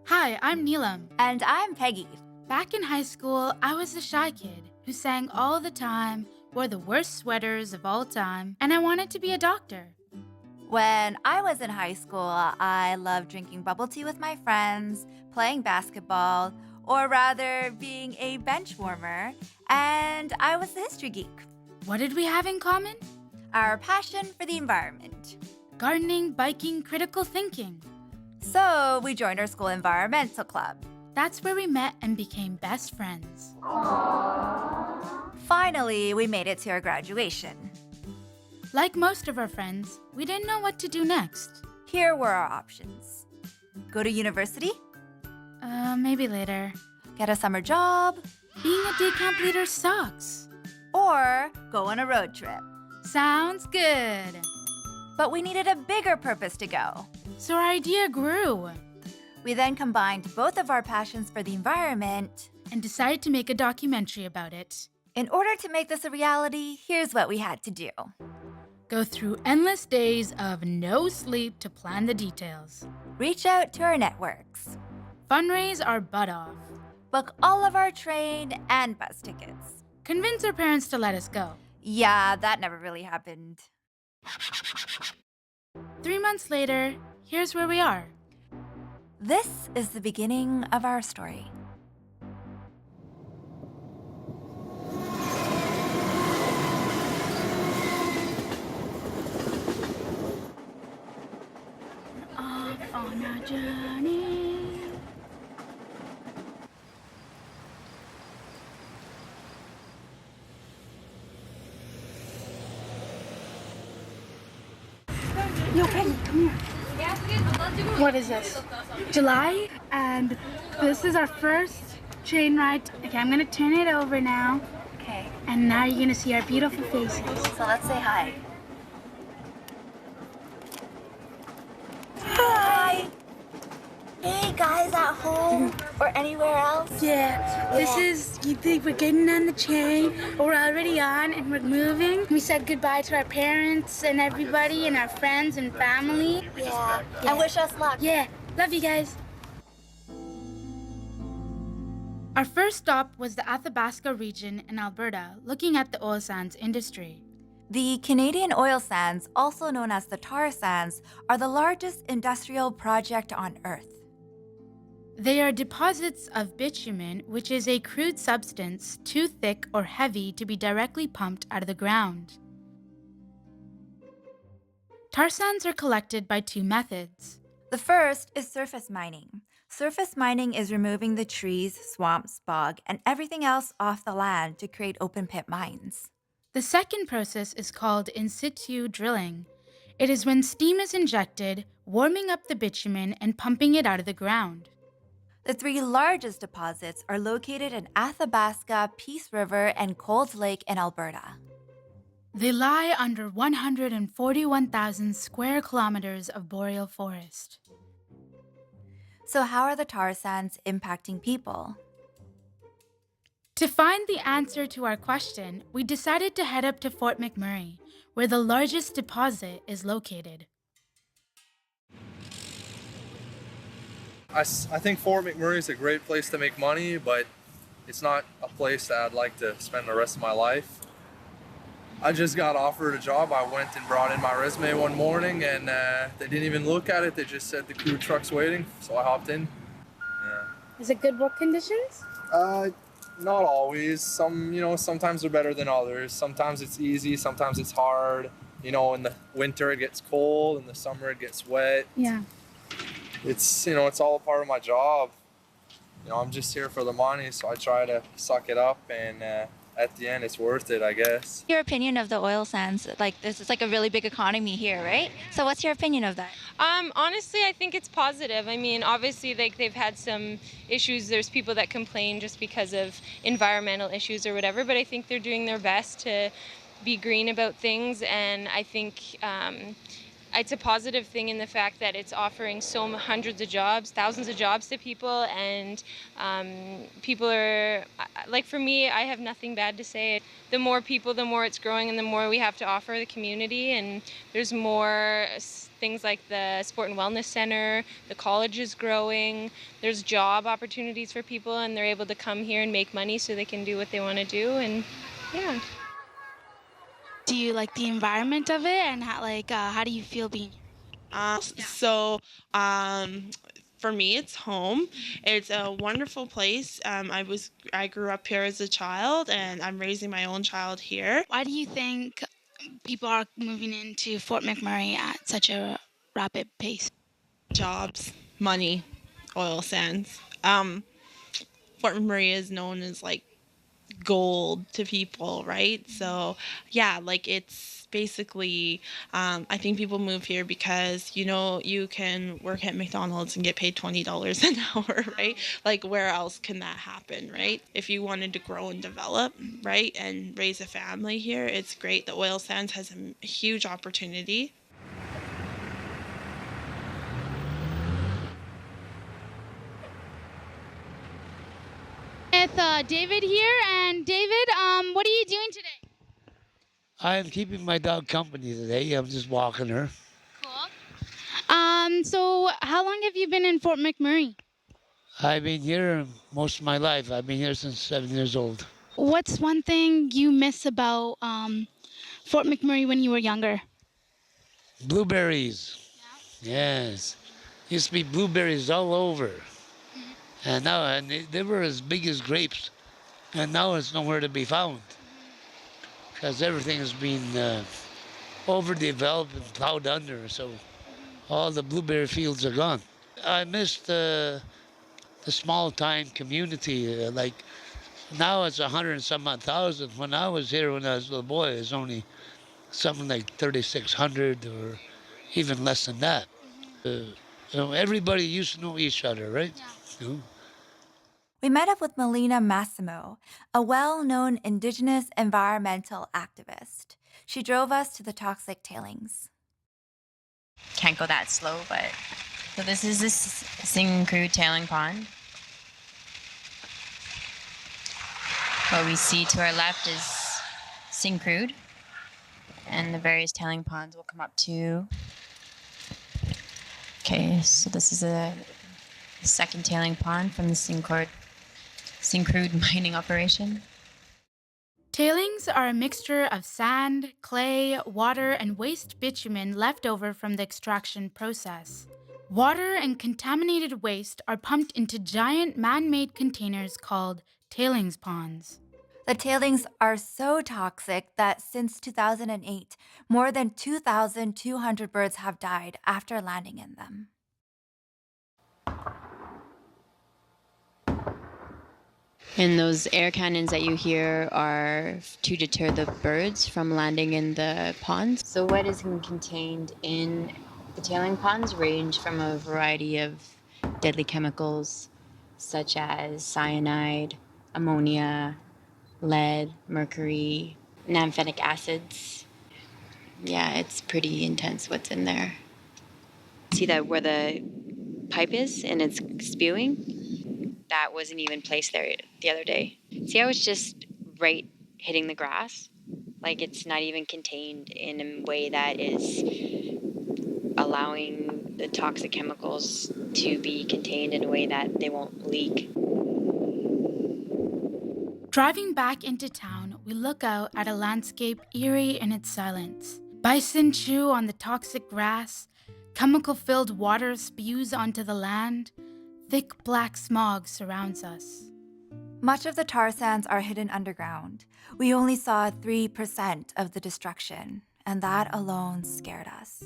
Hi, I'm Neelam. And I'm Peggy. Back in high school, I was a shy kid who sang all the time, wore the worst sweaters of all time, and I wanted to be a doctor. When I was in high school, I loved drinking bubble tea with my friends, playing basketball, or rather being a bench warmer, and I was a history geek. What did we have in common? Our passion for the environment. Gardening, biking, critical thinking. So we joined our school environmental club. That's where we met and became best friends. Finally, we made it to our graduation. Like most of our friends, we didn't know what to do next. Here were our options: go to university, Maybe later. get a summer job, Being a day camp leader sucks. or go on a road trip. Sounds good. But we needed a bigger purpose to go. So our idea grew We then combined both of our passions for the environment. and decided to make a documentary about it. In order to make this a reality, here's what we had to do. Go through endless days of no sleep to plan the details. Reach out to our networks. Fundraise our butt off. Book all of our train and bus tickets. Convince our parents to let us go. Yeah, that never really happened. 3 months later, here's where we are. This is the beginning of our story. Off on our journey. Yo, Peggy, come here. What is this? July, and this is our first train ride. Okay, I'm gonna turn it over now, Okay, and now you're gonna see our beautiful faces. so let's say hi. Hi! Hey guys at home or anywhere else. Yeah, this is, you think we're getting on the train, we're already on and we're moving. We said goodbye to our parents and everybody and our friends and family. Yeah. And wish us luck. Yeah, love you guys. Our first stop was the Athabasca region in Alberta, looking at the oil sands industry. The Canadian oil sands, also known as the tar sands, are the largest industrial project on Earth. They are deposits of bitumen, which is a crude substance too thick or heavy to be directly pumped out of the ground. Tar sands are collected by two methods. The first is surface mining. Surface mining is removing the trees, swamps, bog, and everything else off the land to create open pit mines. The second process is called in situ drilling. It is when steam is injected, warming up the bitumen and pumping it out of the ground. The three largest deposits are located in Athabasca, Peace River, and Cold Lake in Alberta. They lie under 141,000 square kilometers of boreal forest. So how are the tar sands impacting people? To find the answer to our question, we decided to head up to Fort McMurray, where the largest deposit is located. I think Fort McMurray is a great place to make money, but it's not a place that I'd like to spend the rest of my life. I just got offered a job. I went and brought in my resume one morning, and they didn't even look at it. They just said the crew truck's waiting, so I hopped in. Is it good work conditions? Not always. Sometimes they're better than others. Sometimes it's easy, sometimes it's hard. In the winter it gets cold, in the summer it gets wet. Yeah. It's all a part of my job. I'm just here for the money, so I try to suck it up, and at the end it's worth it, I guess. Your opinion of the oil sands, like this is like a really big economy here, right? So what's your opinion of that? Honestly, I think it's positive. I mean, obviously, like they've had some issues. There's people that complain just because of environmental issues or whatever, but I think they're doing their best to be green about things, and I think it's a positive thing in the fact that it's offering hundreds of jobs, thousands of jobs to people, and people are, like for me, I have nothing bad to say. The more people, the more it's growing, and the more we have to offer the community, and there's more things like the Sport and Wellness Center, the college is growing, there's job opportunities for people, and they're able to come here and make money so they can do what they want to do, and yeah. Do you like the environment of it, and how do you feel being here? So, um, for me, it's home. It's a wonderful place. I grew up here as a child, and I'm raising my own child here. Why do you think people are moving into Fort McMurray at such a rapid pace? Jobs, money, oil sands. Fort McMurray is known as like gold to people, right? So, yeah, like it's basically, I think people move here because, you can work at McDonald's and get paid $20 an hour, right? Like, where else can that happen, right? If you wanted to grow and develop, right, and raise a family here, it's great. The oil sands has a huge opportunity. With David here, and David, what are you doing today? I'm keeping my dog company today. I'm just walking her. Cool. So how long have you been in Fort McMurray? I've been here most of my life. I've been here since 7 years old. What's one thing you miss about Fort McMurray when you were younger? Blueberries. Yes. Used to be blueberries all over. And now they were as big as grapes. And now it's nowhere to be found. Because everything has been overdeveloped and plowed under. So all the blueberry fields are gone. I miss the small time community. Like now it's 100 and some odd thousand. When I was here when I was a little boy, it was only something like 3,600 or even less than that. Everybody used to know each other, right? Yeah. We met up with Melina Massimo, a well-known Indigenous environmental activist. She drove us to the toxic tailings. Can't go that slow, but so this is this Syncrude tailing pond. What we see to our left is Syncrude, and the various tailing ponds will come up to. Okay, so this is a second tailing pond from the Syncrude mining operation. Tailings are a mixture of sand, clay, water, and waste bitumen left over from the extraction process. Water and contaminated waste are pumped into giant man-made containers called tailings ponds. The tailings are so toxic that since 2008, more than 2,200 birds have died after landing in them. And those air cannons that you hear are to deter the birds from landing in the ponds. So what is contained in the tailing ponds range from a variety of deadly chemicals such as cyanide, ammonia, lead, mercury, and amphetic acids. Yeah, it's pretty intense what's in there. See that where the pipe is and it's spewing? That wasn't even placed there the other day. See how it's just right hitting the grass? Like it's not even contained in a way that is allowing the toxic chemicals to be contained in a way that they won't leak. Driving back into town, we look out at a landscape eerie in its silence. Bison chew on the toxic grass, chemical-filled water spews onto the land, thick black smog surrounds us. Much of the tar sands are hidden underground. We only saw 3% of the destruction, and that alone scared us.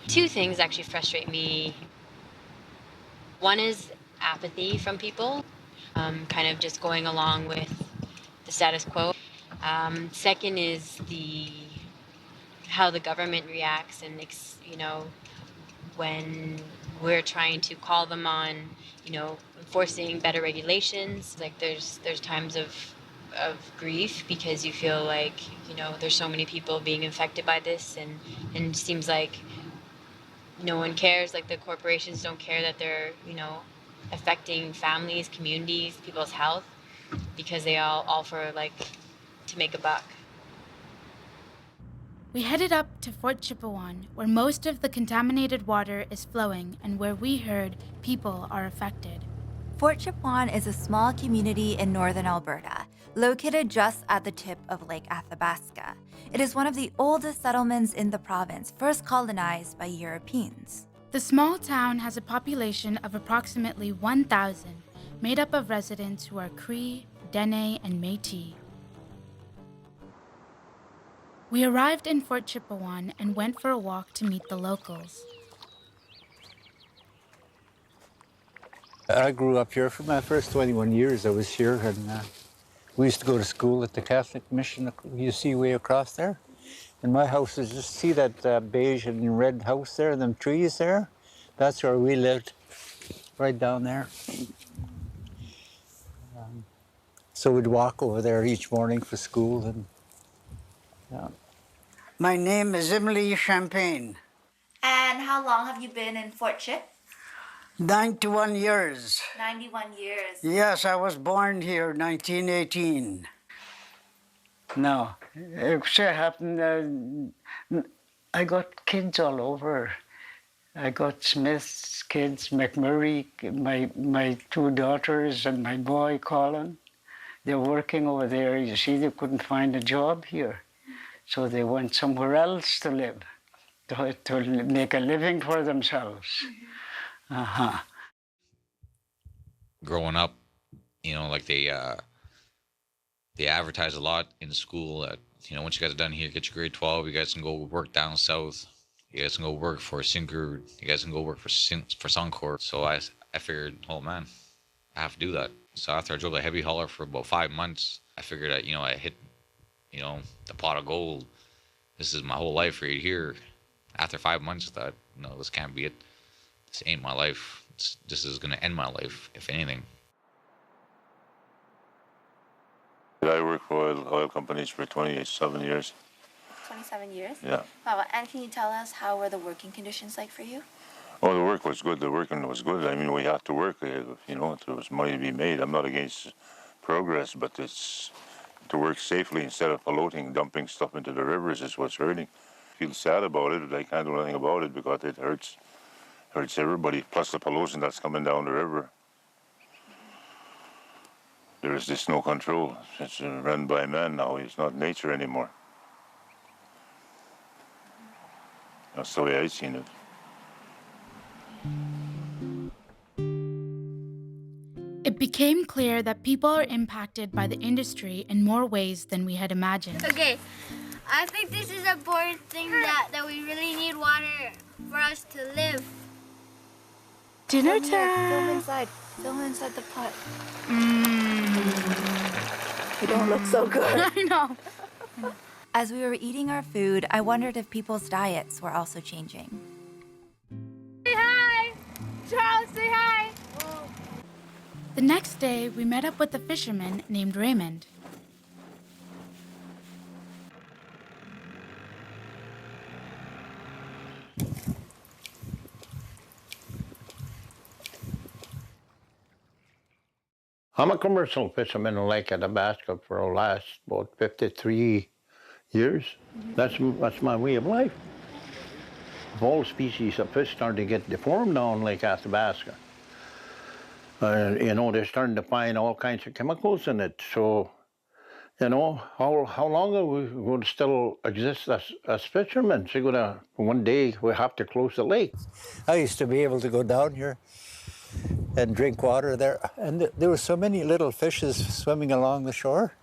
Two things actually frustrate me. One is apathy from people, kind of just going along with the status quo. Second is how the government reacts and, when we're trying to call them on, enforcing better regulations. Like there's times of grief because you feel like, there's so many people being infected by this and it seems like no one cares, like the corporations don't care that they're, affecting families, communities, people's health because they all for like to make a buck. We headed up to Fort Chipewyan, where most of the contaminated water is flowing and where we heard people are affected. Fort Chipewyan is a small community in northern Alberta, located just at the tip of Lake Athabasca. It is one of the oldest settlements in the province, first colonized by Europeans. The small town has a population of approximately 1,000, made up of residents who are Cree, Dene, and Métis. We arrived in Fort Chipewyan and went for a walk to meet the locals. I grew up here for my first 21 years. I was here, and we used to go to school at the Catholic Mission you see way across there. And my house is just, see that beige and red house there, them trees there? That's where we lived, right down there. So we'd walk over there each morning for school. And yeah. My name is Emily Champagne. And how long have you been in Fort Chip? 91 years. 91 years. Yes, I was born here 1918. No, it happened, I got kids all over. I got Smith's kids, McMurray, my two daughters and my boy, Colin. They're working over there. You see, they couldn't find a job here. So they went somewhere else to live, to make a living for themselves. Growing up, you know, like they advertise a lot in school that, you know, once you guys are done here, get your grade 12, you guys can go work down south. You guys can go work for Syncrude. You guys can go work for Suncor. So I figured, oh man, I have to do that. So after I drove a heavy hauler for about 5 months, I figured that, you know, I hit, you know, the pot of gold. This is my whole life right here. After 5 months, I thought, no, this can't be it. This ain't my life. This is going to end my life, if anything. I worked for oil companies for 27 years. 27 years? Yeah. Wow. And can you tell us how were the working conditions like for you? Oh, the work was good. The working was good. I mean, we had to work. You know, there was money to be made. I'm not against progress, but it's to work safely instead of polluting, dumping stuff into the rivers is what's hurting. I feel sad about it, but I can't do anything about it because it hurts everybody. Plus the pollution that's coming down the river. There is just no control. It's run by man now. It's not nature anymore. That's the way I've seen it. It became clear that people are impacted by the industry in more ways than we had imagined. Okay, I think this is an important thing that we really need water for us to live. Dinner Film time! inside. Film inside the pot. You don't look so good. I know. As we were eating our food, I wondered if people's diets were also changing. Say hi! Charles, say hi! The next day, we met up with a fisherman named Raymond. I'm a commercial fisherman in Lake Athabasca for the last about 53 years. That's my way of life. All species of fish starting to get deformed down Lake Athabasca. You know, they're starting to find all kinds of chemicals in it. So, you know, how long are we going to still exist as fishermen? So one day we have to close the lake. I used to be able to go down here and drink water there. And there were so many little fishes swimming along the shore.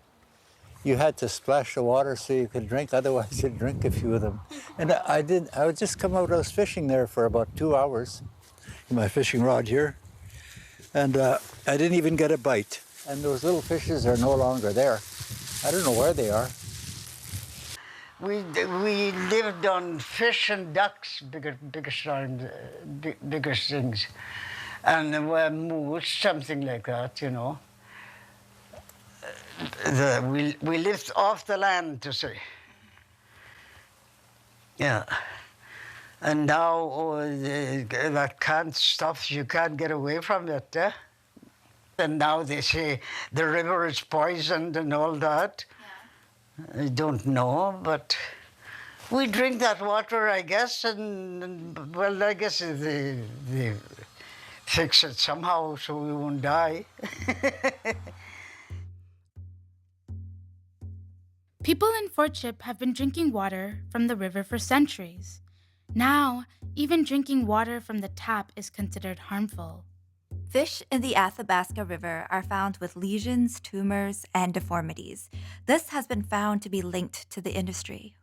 You had to splash the water so you could drink, otherwise you'd drink a few of them. And I would just come out, I was fishing there for about 2 hours in my fishing rod here. And I didn't even get a bite. And those little fishes are no longer there. I don't know where they are. We lived on fish and ducks, biggest things. And moose, something like that, you know. We lived off the land, to say. Yeah. And now that canned stuff, you can't get away from it. And now they say the river is poisoned and all that. Yeah. I don't know, but We drink that water, I guess, and well, I guess they fix it somehow so we won't die. People in Fort Chip have been drinking water from the river for centuries. Now, even drinking water from the tap is considered harmful. Fish in the Athabasca River are found with lesions, tumors, and deformities. This has been found to be linked to the industry.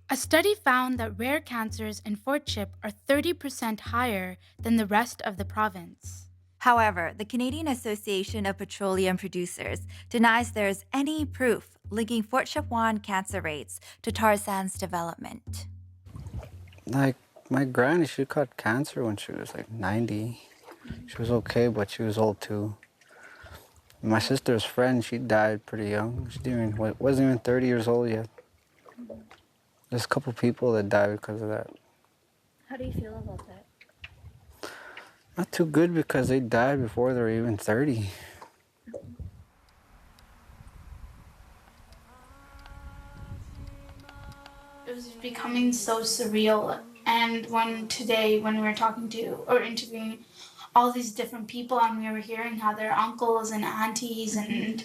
A study found that rare cancers in Fort Chip are 30% higher than the rest of the province. However, the Canadian Association of Petroleum Producers denies there is any proof linking Fort Chipewyan cancer rates to tar sands development. Like, my granny, she caught cancer when she was like 90. She was okay, but she was old too. My sister's friend, she died pretty young. She wasn't even 30 years old yet. There's a couple people that died because of that. How do you feel about that? Not too good because they died before they were even 30. It was becoming so surreal. And today, when we were talking to or interviewing all these different people, and we were hearing how their uncles and aunties and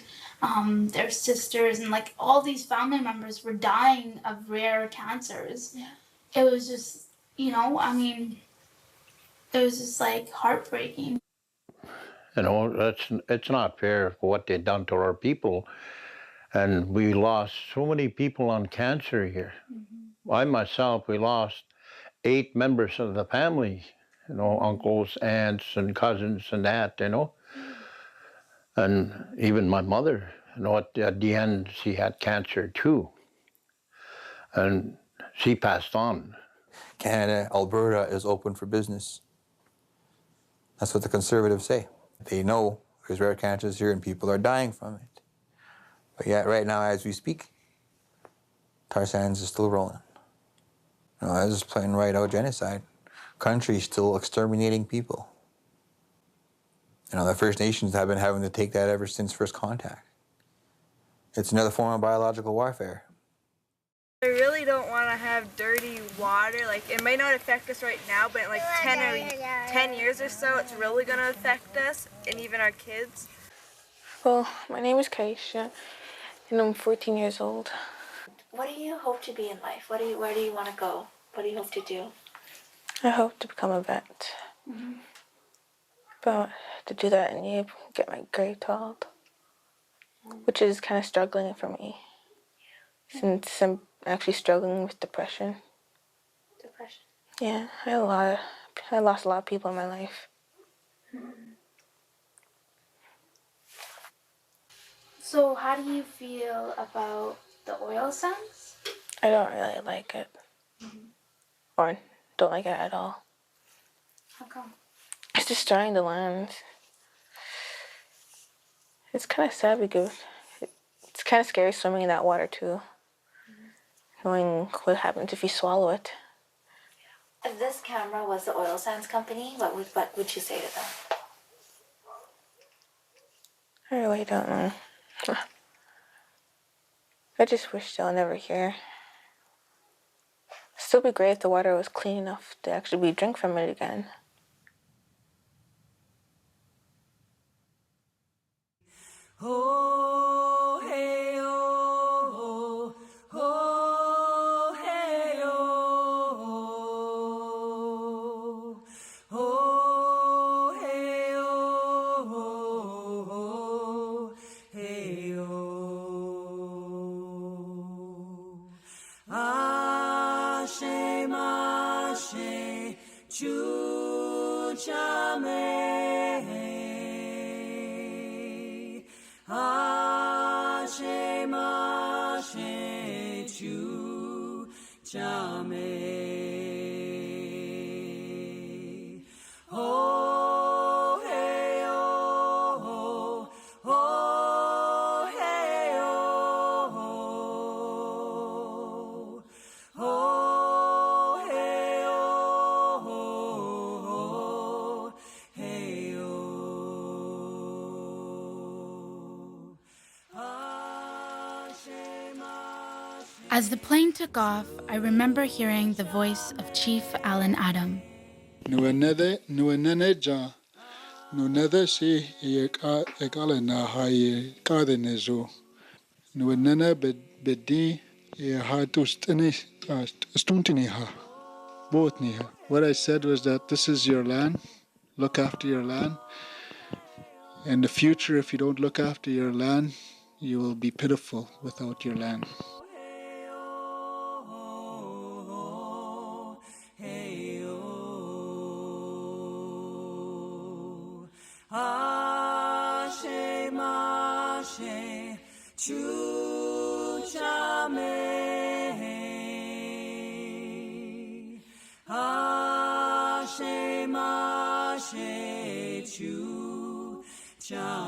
their sisters and like all these family members were dying of rare cancers. Yeah. It was just, it was just like heartbreaking. You know, it's not fair for what they've done to our people. And we lost so many people on cancer here. Mm-hmm. I myself, we lost 8 members of the family, you know, uncles, aunts, and cousins and that, you know. And even my mother, you know, at the end, she had cancer too. And she passed on. Canada, Alberta is open for business. That's what the Conservatives say. They know there's rare cancers here and people are dying from it. But yet, right now, as we speak, tar sands is still rolling. You know, this is plain right out genocide. Country's still exterminating people. You know, the First Nations have been having to take that ever since first contact. It's another form of biological warfare. I really don't want to have dirty water. Like, it might not affect us right now, but in like 10 years or so, it's really going to affect us and even our kids. Well, my name is Kaisha, and I'm 14 years old. What do you hope to be in life? Where do you want to go? What do you hope to do? I hope to become a vet. Mm-hmm. But to do that, I need to get my grade 12, which is kind of struggling for me, since I'm actually struggling with depression. Depression? Yeah, I lost a lot of people in my life. So how do you feel about the oil sands? I don't really like it. Mm-hmm. Or don't like it at all. How come? It's destroying the land. It's kind of sad because it's kind of scary swimming in that water too. Knowing what happens if you swallow it. If this camera was the oil sands company, what would you say to them? I really don't know. I just wish they'll never hear. It'd still be great if the water was clean enough to actually be drink from it again. Oh, hey, oh, oh, hey, oh, oh, hey, oh, hey, oh. Ashe, mashe, chuchame. Ashe, mashe, chu, chame. Oh, hey, oh, oh, hey, oh, oh, hey, oh, hey, oh. As the plane took off, I remember hearing the voice of Chief Alan Adam. Nueneneja, nunede si ekale na haye kadenezo. Nuenene bedi stuntiniha, botniha. What I said was that this is your land. Look after your land. In the future, if you don't look after your land, you will be pitiful without your land. Ashe mashe chuchame. Ashe mashe chuchame.